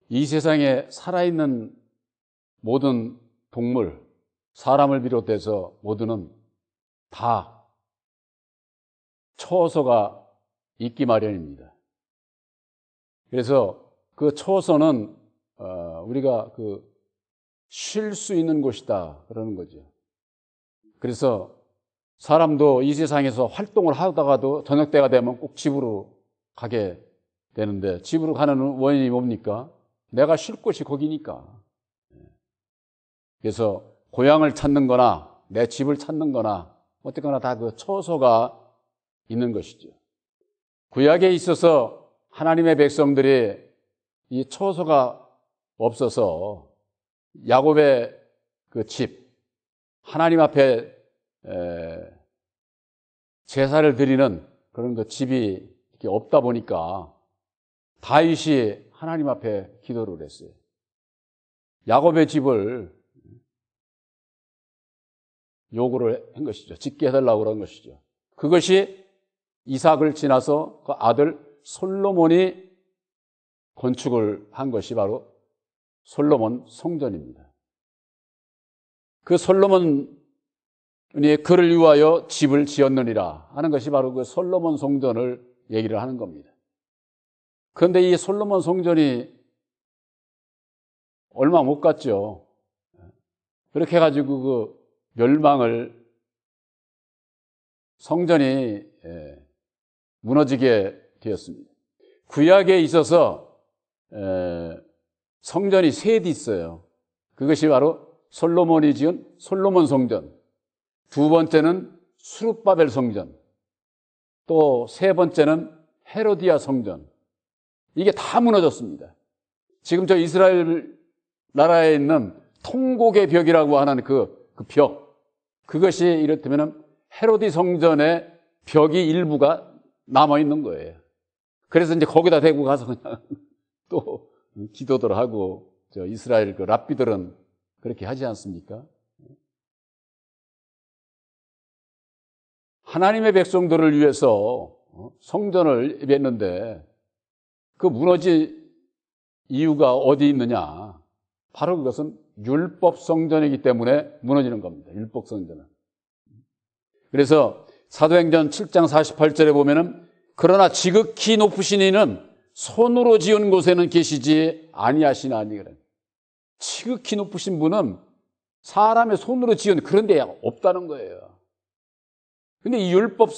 이 세상에 살아있는 모든 동물, 사람을 비롯해서 모두는 다 초서가 있기 마련입니다. 그래서 그 초서는 우리가 쉴 수 있는 곳이다 그러는 거죠. 그래서 사람도 이 세상에서 활동을 하다가도 저녁 때가 되면 꼭 집으로 가게 되는데, 집으로 가는 원인이 뭡니까? 내가 쉴 곳이 거기니까. 그래서 고향을 찾는 거나 내 집을 찾는 거나 어쨌거나 다 그 초소가 있는 것이죠. 구약에 있어서 하나님의 백성들이 이 초소가 없어서 야곱의 그 집, 하나님 앞에 제사를 드리는 그런 그 집이 이렇게 없다 보니까 다윗이 하나님 앞에 기도를 했어요. 야곱의 집을 요구를 한 것이죠. 짓게 해달라고 그런 것이죠. 그것이 이삭을 지나서 그 아들 솔로몬이 건축을 한 것이 바로 솔로몬 성전입니다. 그 솔로몬이 그를 위하여 집을 지었느니라 하는 것이 바로 그 솔로몬 성전을 얘기를 하는 겁니다. 그런데 이 솔로몬 성전이 얼마 못 갔죠. 그렇게 해가지고 그 멸망을, 성전이 무너지게 되었습니다. 구약에 있어서 성전이 셋이 있어요. 그것이 바로 솔로몬이 지은 솔로몬 성전, 두 번째는 수룹바벨 성전, 또 세 번째는 헤로디아 성전. 이게 다 무너졌습니다. 지금 저 이스라엘 나라에 있는 통곡의 벽이라고 하는 그 벽, 그것이 이렇다면 헤로디 성전의 벽이 일부가 남아있는 거예요. 그래서 이제 거기다 대고 가서 그냥 또 기도들 하고, 저 이스라엘 그 랍비들은 그렇게 하지 않습니까? 하나님의 백성들을 위해서 성전을 맺는데 그 무너질 이유가 어디 있느냐? 바로 그것은 율법 성전이기 때문에 무너지는 겁니다. 율법 성전은. 그래서 사도행전 7장 48절에 보면은 그러나 지극히 높으신 이는 손으로 지은 곳에는 계시지 아니하시나니. 그래. 지극히 높으신 분은 사람의 손으로 지은 그런 데 없다는 거예요. 근데 이 율법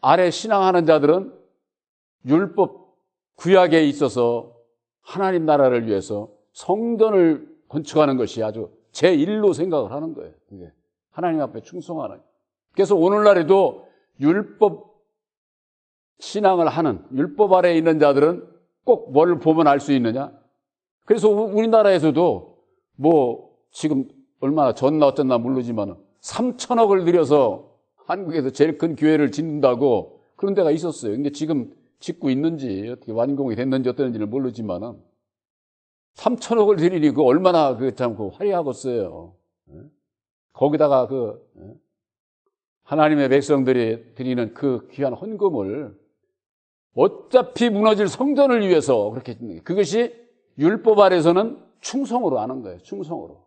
아래 신앙하는 자들은 율법 구약에 있어서 하나님 나라를 위해서 성전을 건축하는 것이 아주 제1로 생각을 하는 거예요. 하나님 앞에 충성하는. 그래서 오늘날에도 율법 신앙을 하는, 율법 아래에 있는 자들은 꼭 뭘 보면 알 수 있느냐? 그래서 우리나라에서도 뭐 지금 얼마나 졌나 어쨌나 모르지만 3천억을 들여서 한국에서 제일 큰 교회를 짓는다고 그런 데가 있었어요. 근데 지금 짓고 있는지 어떻게 완공이 됐는지 어땠는지는 모르지만은 3천억을 들이니 그 얼마나 그 참 그 화려하겠어요. 거기다가 그 하나님의 백성들이 드리는 그 귀한 헌금을 어차피 무너질 성전을 위해서 그렇게 짓는 거예요. 그것이 율법 아래서는 충성으로 하는 거예요. 충성으로.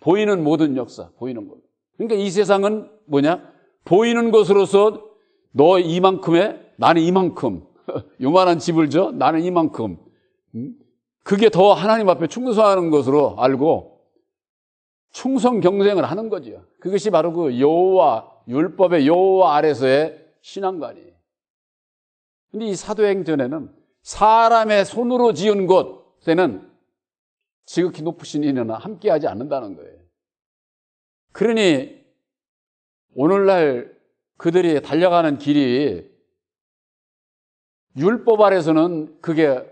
보이는 모든 역사, 보이는 것. 그러니까 이 세상은 뭐냐? 보이는 것으로서 너 이만큼에 나는 이만큼, 요만한 집을 줘 나는 이만큼. 그게 더 하나님 앞에 충성하는 것으로 알고 충성 경쟁을 하는 거죠. 그것이 바로 그 여호와, 율법의 여호와 아래서의 신앙관이에요. 근데 이 사도행전에는 사람의 손으로 지은 곳에는 지극히 높으신 이는 함께하지 않는다는 거예요. 그러니 오늘날 그들이 달려가는 길이 율법 아래서는 그게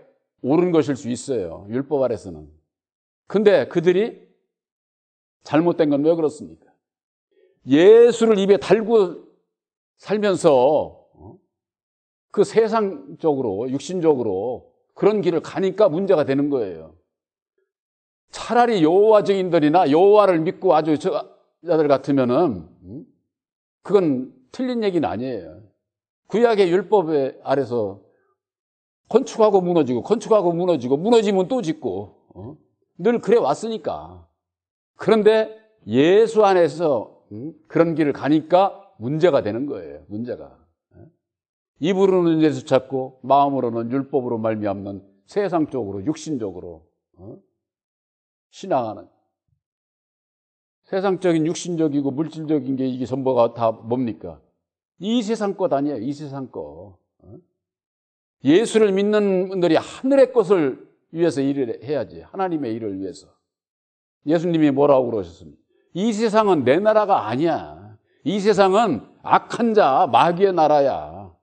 옳은 것일 수 있어요. 율법 아래서는. 근데 그들이 잘못된 건 왜 그렇습니까? 예수를 입에 달고 살면서 그 세상적으로, 육신적으로 그런 길을 가니까 문제가 되는 거예요. 차라리 여호와 증인들이나 여호와를 믿고 아주 자들 같으면은 그건 틀린 얘기는 아니에요. 구약의 율법 아래서 건축하고 무너지고, 건축하고 무너지고, 무너지면 또 짓고, 늘 그래 왔으니까. 그런데 예수 안에서 그런 길을 가니까 문제가 되는 거예요. 문제가. 입으로는 예수 찾고 마음으로는 율법으로 말미암는 세상적으로 육신적으로 신앙하는 세상적인 육신적이고 물질적인 게 이게 전부가 다 뭡니까? 이 세상 것 아니에요. 이 세상 것. 예수를 믿는 분들이 하늘의 것을 위해서 일을 해야지. 하나님의 일을 위해서. 예수님이 뭐라고 그러셨습니까? 이 세상은 내 나라가 아니야. 이 세상은 악한 자, 마귀의 나라야.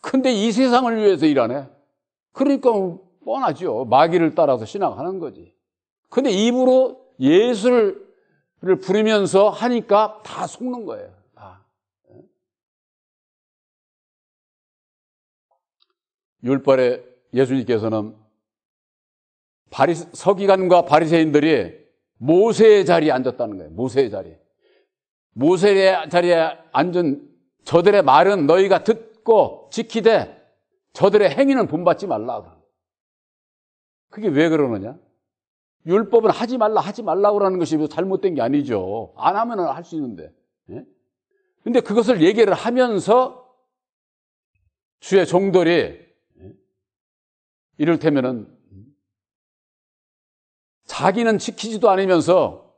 근데 이 세상을 위해서 일하네. 그러니까 뻔하죠. 마귀를 따라서 신앙하는 거지. 근데 입으로 예수를 부르면서 하니까 다 속는 거예요. 다. 율법에 예수님께서는 서기관과 바리새인들이 모세의 자리에 앉았다는 거예요. 모세의 자리에. 모세의 자리에 앉은 저들의 말은 너희가 듣고 지키되 저들의 행위는 본받지 말라. 그게 왜 그러느냐? 율법은 하지 말라고 하는 것이 잘못된 게 아니죠. 안 하면 할 수 있는데. 근데 그것을 얘기를 하면서 주의 종들이 이를테면은 자기는 지키지도 않으면서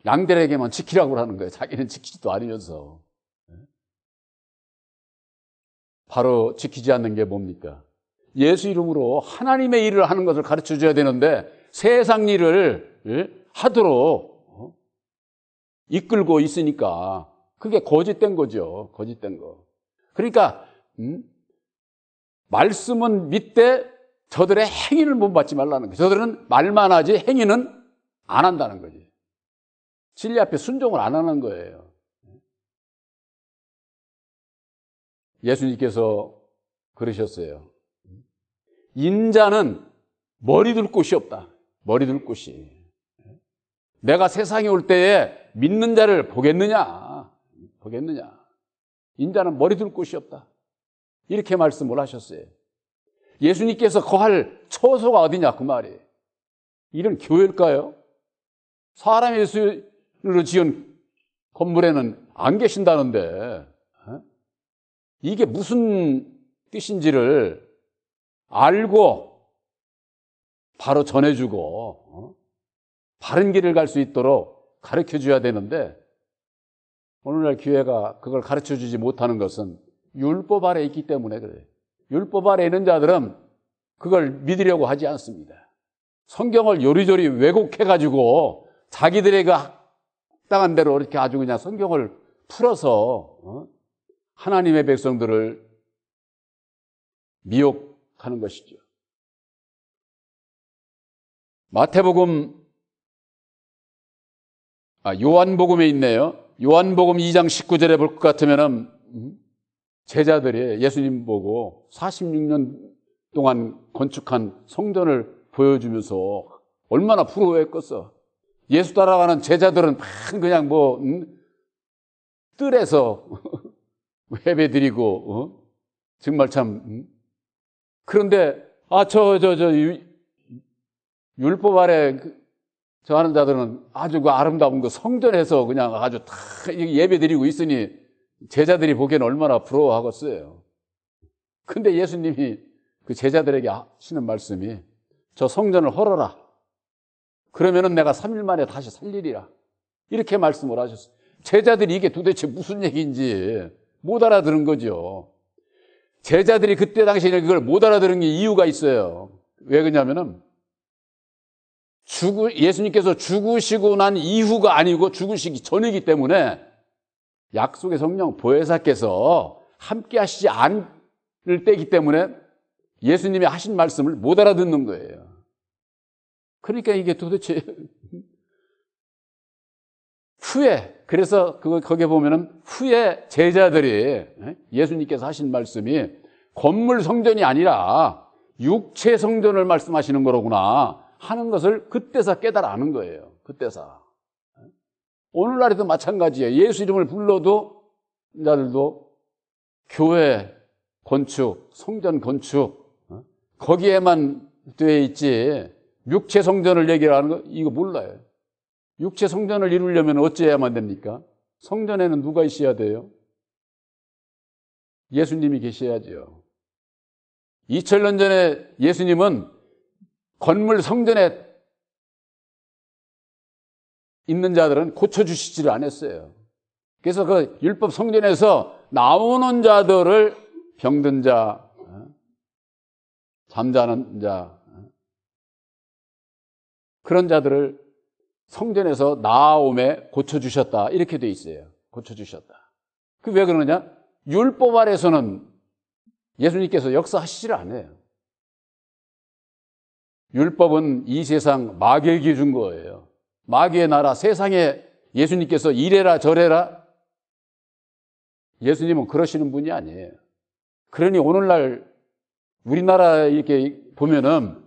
양들에게만 지키라고 하는 거예요. 자기는 지키지도 않으면서. 바로 지키지 않는 게 뭡니까? 예수 이름으로 하나님의 일을 하는 것을 가르쳐 줘야 되는데 세상 일을 하도록 이끌고 있으니까 그게 거짓된 거죠. 거짓된 거. 그러니까 말씀은 믿되 저들의 행위를 본받지 말라는 거예요. 저들은 말만 하지 행위는 안 한다는 거지. 진리 앞에 순종을 안 하는 거예요. 예수님께서 그러셨어요. 인자는 머리 둘 곳이 없다. 머리 둘 곳이. 내가 세상에 올 때에 믿는 자를 보겠느냐? 보겠느냐? 인자는 머리 둘 곳이 없다. 이렇게 말씀을 하셨어요. 예수님께서 거할 처소가 어디냐 그 말이에요. 이런 교회일까요? 사람의 예수로 지은 건물에는 안 계신다는데 이게 무슨 뜻인지를 알고 바로 전해주고 바른 길을 갈 수 있도록 가르쳐줘야 되는데 오늘날 교회가 그걸 가르쳐주지 못하는 것은 율법 아래 있기 때문에 그래요. 율법 아래 있는 자들은 그걸 믿으려고 하지 않습니다. 성경을 요리조리 왜곡해가지고 자기들의 그 합당한 대로 이렇게 아주 그냥 성경을 풀어서 하나님의 백성들을 미혹하는 것이죠. 요한복음에 있네요. 요한복음 2장 19절에 볼 것 같으면은 제자들이 예수님 보고 46년 동안 건축한 성전을 보여주면서 얼마나 부러워했겠어. 예수 따라가는 제자들은 그냥 뜰에서 예배 드리고 정말 참 그런데 율법 아래 저 하는 자들은 아주 그 아름다운 거 성전에서 그냥 아주 다 예배 드리고 있으니 제자들이 보기에는 얼마나 부러워하겠어요. 근데 예수님이 그 제자들에게 하시는 말씀이 저 성전을 헐어라. 그러면은 내가 3일 만에 다시 살리리라. 이렇게 말씀을 하셨어요. 제자들이 이게 도대체 무슨 얘기인지 못 알아들은 거죠. 제자들이 그때 당시에 그걸 못 알아들은 게 이유가 있어요. 왜 그러냐면은 예수님께서 죽으시고 난 이후가 아니고 죽으시기 전이기 때문에 약속의 성령 보혜사께서 함께 하시지 않을 때이기 때문에 예수님이 하신 말씀을 못 알아듣는 거예요. 그러니까 이게 도대체 그래서 거기에 보면은 후에 제자들이 예수님께서 하신 말씀이 건물 성전이 아니라 육체 성전을 말씀하시는 거로구나 하는 것을 그때서 깨달아 아는 거예요. 그때서. 오늘날에도 마찬가지예요. 예수 이름을 불러도 자들도 교회 건축, 성전 건축, 거기에만 돼 있지 육체 성전을 얘기하는 거 이거 몰라요. 육체 성전을 이루려면 어찌해야만 됩니까? 성전에는 누가 있어야 돼요? 예수님이 계셔야죠. 2000년 전에 예수님은 건물 성전에 있는 자들은 고쳐주시지를 않았어요. 그래서 그 율법 성전에서 나오는 자들을 병든 자, 잠자는 자, 그런 자들을 성전에서 나아옴에 고쳐주셨다. 이렇게 돼 있어요. 고쳐주셨다. 그 왜 그러느냐? 율법 아래서는 예수님께서 역사하시지를 않아요. 율법은 이 세상 마귀에게 준 거예요. 마귀의 나라, 세상에 예수님께서 이래라 저래라. 예수님은 그러시는 분이 아니에요. 그러니 오늘날 우리나라 이렇게 보면은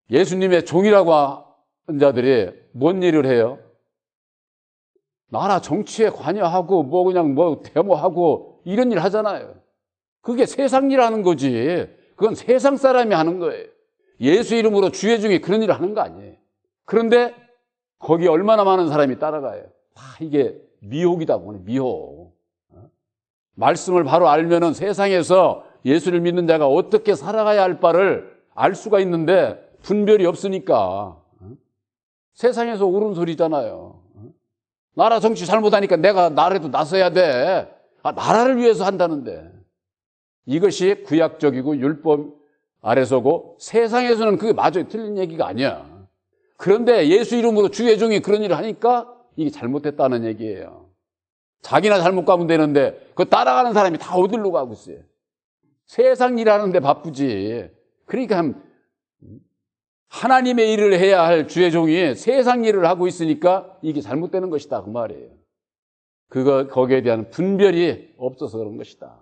예수님의 종이라고 하는 자들이 뭔 일을 해요? 나라 정치에 관여하고 뭐 그냥 뭐 데모하고 이런 일 하잖아요. 그게 세상 일 하는 거지. 그건 세상 사람이 하는 거예요. 예수 이름으로 주의 중에 그런 일을 하는 거 아니에요. 그런데 거기 얼마나 많은 사람이 따라가요. 다 이게 미혹이다 보니 미혹. 말씀을 바로 알면은 세상에서 예수를 믿는 자가 어떻게 살아가야 할 바를 알 수가 있는데 분별이 없으니까 세상에서 옳은 소리잖아요. 나라 정치 잘못하니까 내가 나라도 나서야 돼. 나라를 위해서 한다는데. 이것이 구약적이고 율법 아래서고 세상에서는 그게 맞아요. 틀린 얘기가 아니야. 그런데 예수 이름으로 주의 종이 그런 일을 하니까 이게 잘못됐다는 얘기예요. 자기나 잘못 가면 되는데 그거 따라가는 사람이 다 어디로 가고 있어요. 세상 일하는데 바쁘지. 그러니까 하나님의 일을 해야 할 주의 종이 세상 일을 하고 있으니까 이게 잘못되는 것이다 그 말이에요. 거기에 대한 분별이 없어서 그런 것이다.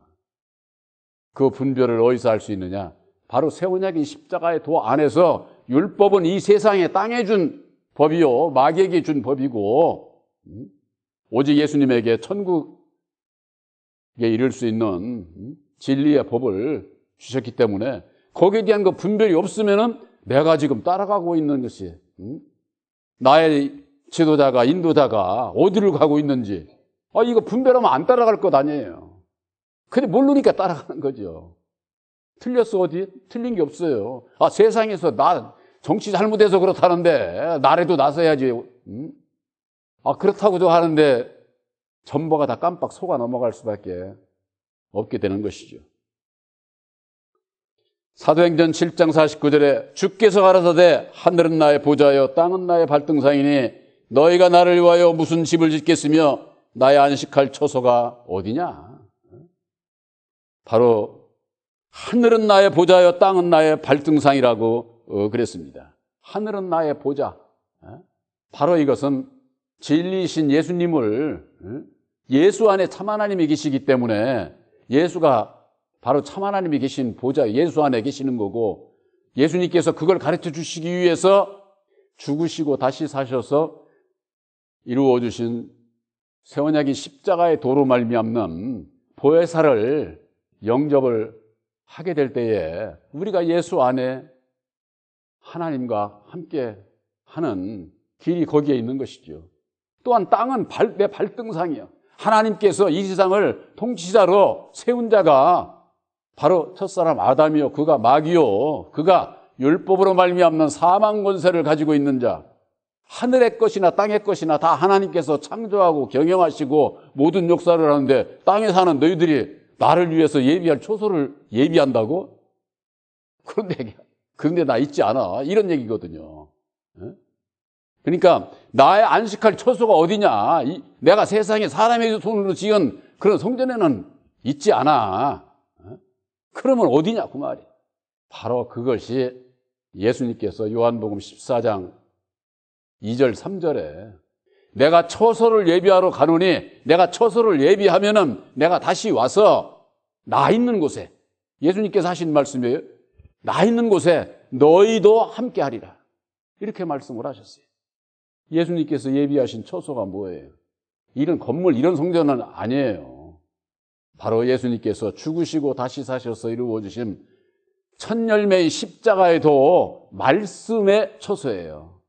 그 분별을 어디서 할 수 있느냐? 바로 새 언약인 십자가의 도 안에서 율법은 이 세상에 땅에 준 법이요 마귀에게 준 법이고 오직 예수님에게 천국에 이를 수 있는 진리의 법을 주셨기 때문에 거기에 대한 그 분별이 없으면은 내가 지금 따라가고 있는 것이 나의 지도자가 인도자가 어디를 가고 있는지 이거 분별하면 안 따라갈 것 아니에요. 근데 모르니까 따라가는 거죠. 틀렸어 어디? 틀린 게 없어요. 세상에서 나 정치 잘못해서 그렇다는데 나라도 나서야지. 그렇다고도 하는데 전부가 다 깜빡 속아 넘어갈 수밖에 없게 되는 것이죠. 사도행전 7장 49절에 주께서 가라사대 하늘은 나의 보좌여 땅은 나의 발등상이니 너희가 나를 위하여 무슨 집을 짓겠으며 나의 안식할 처소가 어디냐? 바로 하늘은 나의 보좌여 땅은 나의 발등상이라고 그랬습니다. 하늘은 나의 보좌. 바로 이것은 진리이신 예수님을 예수 안에 참 하나님이 계시기 때문에 예수가 바로 참 하나님이 계신 보좌 예수 안에 계시는 거고 예수님께서 그걸 가르쳐 주시기 위해서 죽으시고 다시 사셔서 이루어 주신 새 언약인 십자가의 도로 말미암는 보혜사를 영접을 하게 될 때에 우리가 예수 안에 하나님과 함께 하는 길이 거기에 있는 것이죠. 또한 땅은 내 발등상이요. 하나님께서 이 세상을 통치자로 세운 자가 바로 첫사람 아담이요 그가 마귀요 그가 율법으로 말미암는 사망 권세를 가지고 있는 자. 하늘의 것이나 땅의 것이나 다 하나님께서 창조하고 경영하시고 모든 역사를 하는데 땅에 사는 너희들이 나를 위해서 예비할 초소를 예비한다고? 그런데 나 있지 않아. 이런 얘기거든요. 그러니까 나의 안식할 처소가 어디냐? 내가 세상에 사람의 손으로 지은 그런 성전에는 있지 않아. 그러면 어디냐 그 말이. 바로 그것이 예수님께서 요한복음 14장 2절 3절에 내가 처소를 예비하러 가노니 내가 처소를 예비하면은 내가 다시 와서 나 있는 곳에 예수님께서 하신 말씀이에요. 나 있는 곳에 너희도 함께 하리라. 이렇게 말씀을 하셨어요. 예수님께서 예비하신 처소가 뭐예요? 이런 건물, 이런 성전은 아니에요. 바로 예수님께서 죽으시고 다시 사셔서 이루어 주신 첫 열매인 십자가의 도, 말씀의 초소예요.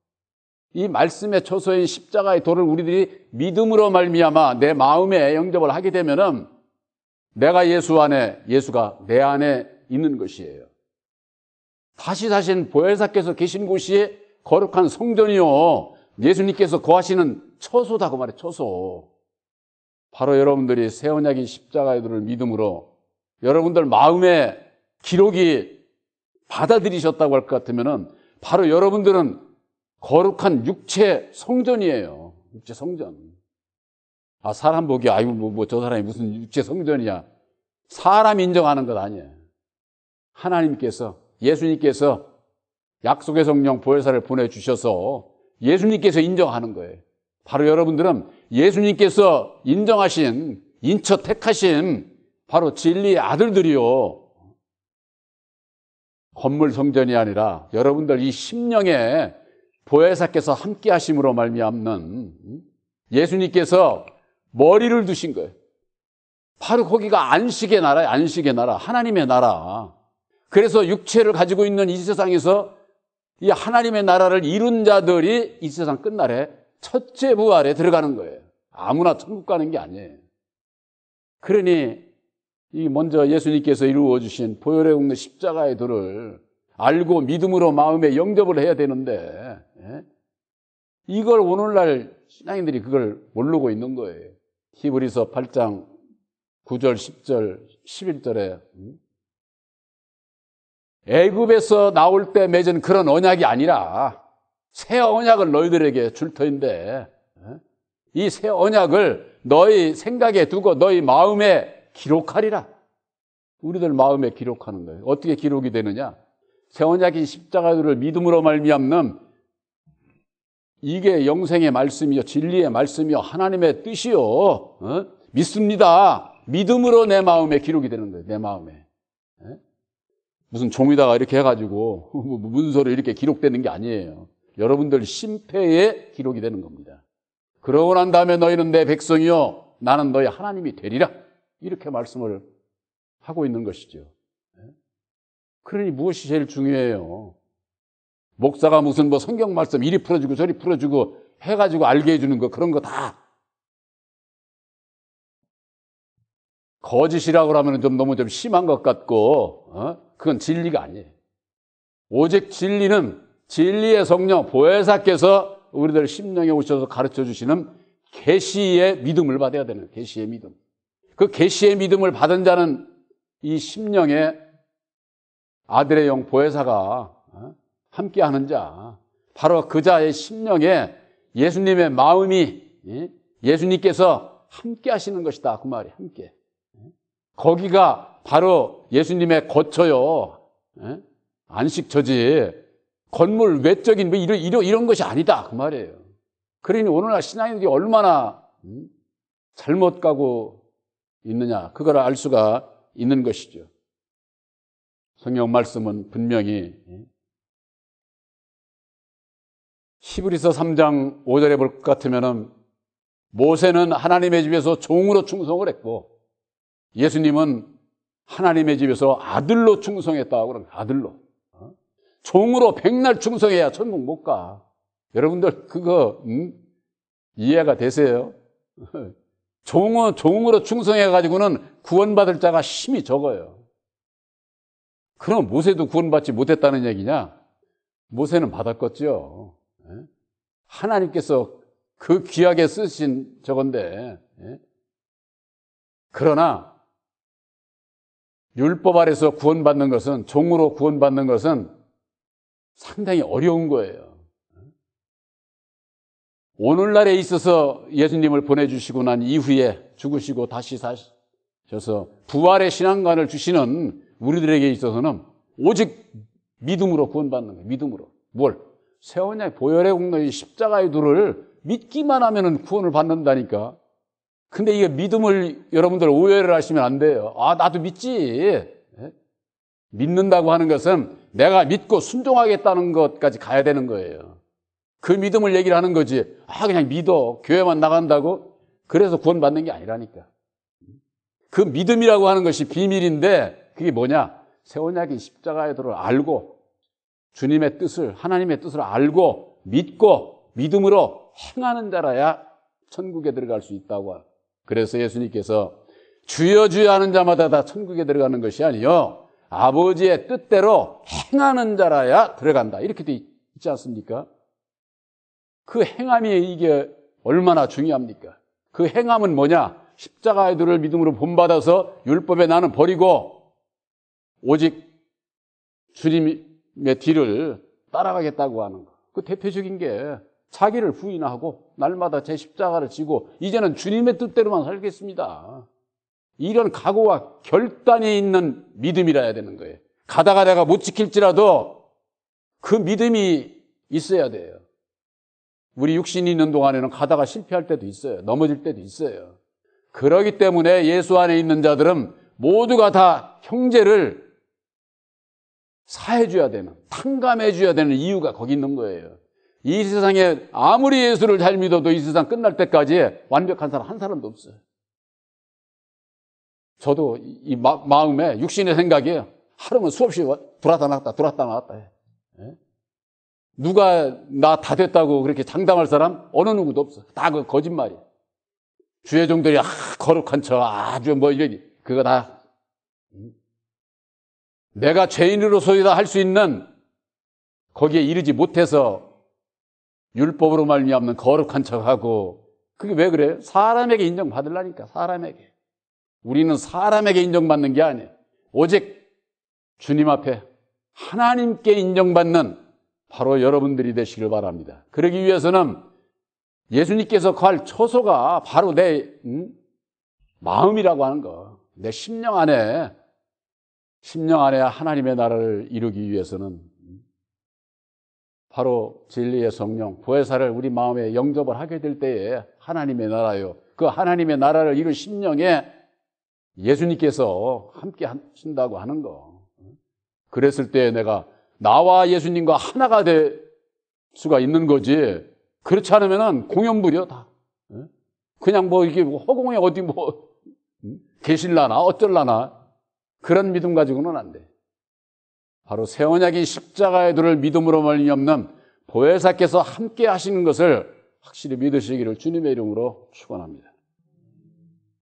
이 말씀의 초소인 십자가의 도를 우리들이 믿음으로 말미암아 내 마음에 영접을 하게 되면은 내가 예수 안에, 예수가 내 안에 있는 것이에요. 다시 사신 보혜사께서 계신 곳이 거룩한 성전이요, 예수님께서 거하시는 처소다 그 말이에요. 처소. 바로 여러분들이 새 언약인 십자가의 도를 믿음으로 여러분들 마음에 기록이 받아들이셨다고 할 것 같으면은 바로 여러분들은 거룩한 육체 성전이에요. 육체 성전. 사람 보기에 아이고 저 사람이 무슨 육체 성전이야. 사람 인정하는 것 아니에요. 하나님께서, 예수님께서 약속의 성령 보혜사를 보내주셔서 예수님께서 인정하는 거예요. 바로 여러분들은 예수님께서 인정하신, 인처 택하신 바로 진리의 아들들이요, 건물 성전이 아니라 여러분들 이 심령에 보혜사께서 함께 하심으로 말미암는 예수님께서 머리를 두신 거예요. 바로 거기가 안식의 나라예요. 안식의 나라, 하나님의 나라. 그래서 육체를 가지고 있는 이 세상에서 이 하나님의 나라를 이룬 자들이 이 세상 끝날에 첫째 부활에 들어가는 거예요. 아무나 천국 가는 게 아니에요. 그러니 이 먼저 예수님께서 이루어 주신 보혈의 굽는 십자가의 도를 알고 믿음으로 마음에 영접을 해야 되는데, 이걸 오늘날 신앙인들이 그걸 모르고 있는 거예요. 히브리서 8장 9절, 10절, 11절에 애굽에서 나올 때 맺은 그런 언약이 아니라 새 언약을 너희들에게 줄 터인데, 이 새 언약을 너희 생각에 두고 너희 마음에 기록하리라. 우리들 마음에 기록하는 거예요. 어떻게 기록이 되느냐? 새 언약인 십자가를 믿음으로 말미암는 이게 영생의 말씀이요, 진리의 말씀이요, 하나님의 뜻이요, 믿습니다. 믿음으로 내 마음에 기록이 되는 거예요. 내 마음에. 무슨 종이다가 이렇게 해가지고 문서로 이렇게 기록되는 게 아니에요. 여러분들 심폐에 기록이 되는 겁니다. 그러고 난 다음에 너희는 내 백성이요, 나는 너희 하나님이 되리라. 이렇게 말씀을 하고 있는 것이죠. 그러니 무엇이 제일 중요해요? 목사가 무슨 뭐 성경 말씀 이리 풀어주고 저리 풀어주고 해가지고 알게 해주는 거, 그런 거 다 거짓이라고 하면 좀 너무 좀 심한 것 같고, 그건 진리가 아니에요. 오직 진리는 진리의 성령 보혜사께서 우리들 심령에 오셔서 가르쳐 주시는 계시의 믿음을 받아야 되는, 계시의 믿음. 그 계시의 믿음을 받은 자는 이 심령에 아들의 영 보혜사가 함께하는 자, 바로 그 자의 심령에 예수님의 마음이, 예수님께서 함께 하시는 것이다 그 말이. 함께. 거기가 바로 예수님의 거처요, 안식처지 건물 외적인 뭐 이런 것이 아니다 그 말이에요. 그러니 오늘날 신앙인들이 얼마나 잘못 가고 있느냐, 그걸 알 수가 있는 것이죠. 성경 말씀은 분명히 히브리서 3장 5절에 볼 것 같으면은 모세는 하나님의 집에서 종으로 충성을 했고 예수님은 하나님의 집에서 아들로 충성했다고 그럽니다. 아들로. 종으로 백날 충성해야 천국 못 가. 여러분들 그거 이해가 되세요? 종으로 충성해가지고는 구원받을 자가 힘이 적어요. 그럼 모세도 구원받지 못했다는 얘기냐? 모세는 받았겠죠. 하나님께서 그 귀하게 쓰신 저건데, 그러나 율법 아래서 구원받는 것은, 종으로 구원받는 것은 상당히 어려운 거예요. 오늘날에 있어서 예수님을 보내주시고 난 이후에 죽으시고 다시 사셔서 부활의 신앙관을 주시는 우리들에게 있어서는 오직 믿음으로 구원받는 거예요. 믿음으로. 뭘? 새 언약 보혈의 공로의 십자가의 도를 믿기만 하면 구원을 받는다니까. 근데 이게 믿음을 여러분들 오해를 하시면 안 돼요. 나도 믿지. 믿는다고 하는 것은 내가 믿고 순종하겠다는 것까지 가야 되는 거예요. 그 믿음을 얘기를 하는 거지. 그냥 믿어. 교회만 나간다고? 그래서 구원받는 게 아니라니까. 그 믿음이라고 하는 것이 비밀인데 그게 뭐냐? 새 언약인 십자가의 도를 알고 주님의 뜻을, 하나님의 뜻을 알고 믿고 믿음으로 행하는 자라야 천국에 들어갈 수 있다고. 그래서 예수님께서 주여 주여 하는 자마다 다 천국에 들어가는 것이 아니요 아버지의 뜻대로 행하는 자라야 들어간다. 이렇게 돼 있지 않습니까? 그 행함이 이게 얼마나 중요합니까? 그 행함은 뭐냐? 십자가의 도를 믿음으로 본받아서 율법의 나는 버리고 오직 주님의 뒤를 따라가겠다고 하는 거. 그 대표적인 게 자기를 부인하고 날마다 제 십자가를 지고 이제는 주님의 뜻대로만 살겠습니다. 이런 각오와 결단이 있는 믿음이라 해야 되는 거예요. 가다가 내가 못 지킬지라도 그 믿음이 있어야 돼요. 우리 육신이 있는 동안에는 가다가 실패할 때도 있어요. 넘어질 때도 있어요. 그러기 때문에 예수 안에 있는 자들은 모두가 다 형제를 사해줘야 되는, 탕감해줘야 되는 이유가 거기 있는 거예요. 이 세상에 아무리 예수를 잘 믿어도 이 세상 끝날 때까지 완벽한 사람 한 사람도 없어요. 저도 이 마음에 육신의 생각이 하루는 수없이 들어왔다 나왔다 해. 누가 나 다 됐다고 그렇게 장담할 사람 어느 누구도 없어. 다 그 거짓말이야. 주의 종들이 거룩한 척 아주 뭐 이러니 그거 다 내가 죄인으로서이다 할 수 있는 거기에 이르지 못해서 율법으로 말미암는 거룩한 척하고 그게 왜 그래요? 사람에게 인정받으려니까. 사람에게. 우리는 사람에게 인정받는 게 아니에요. 오직 주님 앞에 하나님께 인정받는 바로 여러분들이 되시길 바랍니다. 그러기 위해서는 예수님께서 갈 처소가 바로 내 마음이라고 하는 거. 내 심령 안에 하나님의 나라를 이루기 위해서는 바로 진리의 성령, 보혜사를 우리 마음에 영접을 하게 될 때에 하나님의 나라요. 그 하나님의 나라를 이룬 심령에 예수님께서 함께 하신다고 하는 거. 그랬을 때 내가 나와 예수님과 하나가 될 수가 있는 거지. 그렇지 않으면은 공연부려 다. 그냥 뭐 이게 허공에 어디 뭐 계실라나 어쩔라나 그런 믿음 가지고는 안 돼. 바로 새 언약인 십자가의 도를 믿음으로 말미암는 보혜사께서 함께 하시는 것을 확실히 믿으시기를 주님의 이름으로 축원합니다.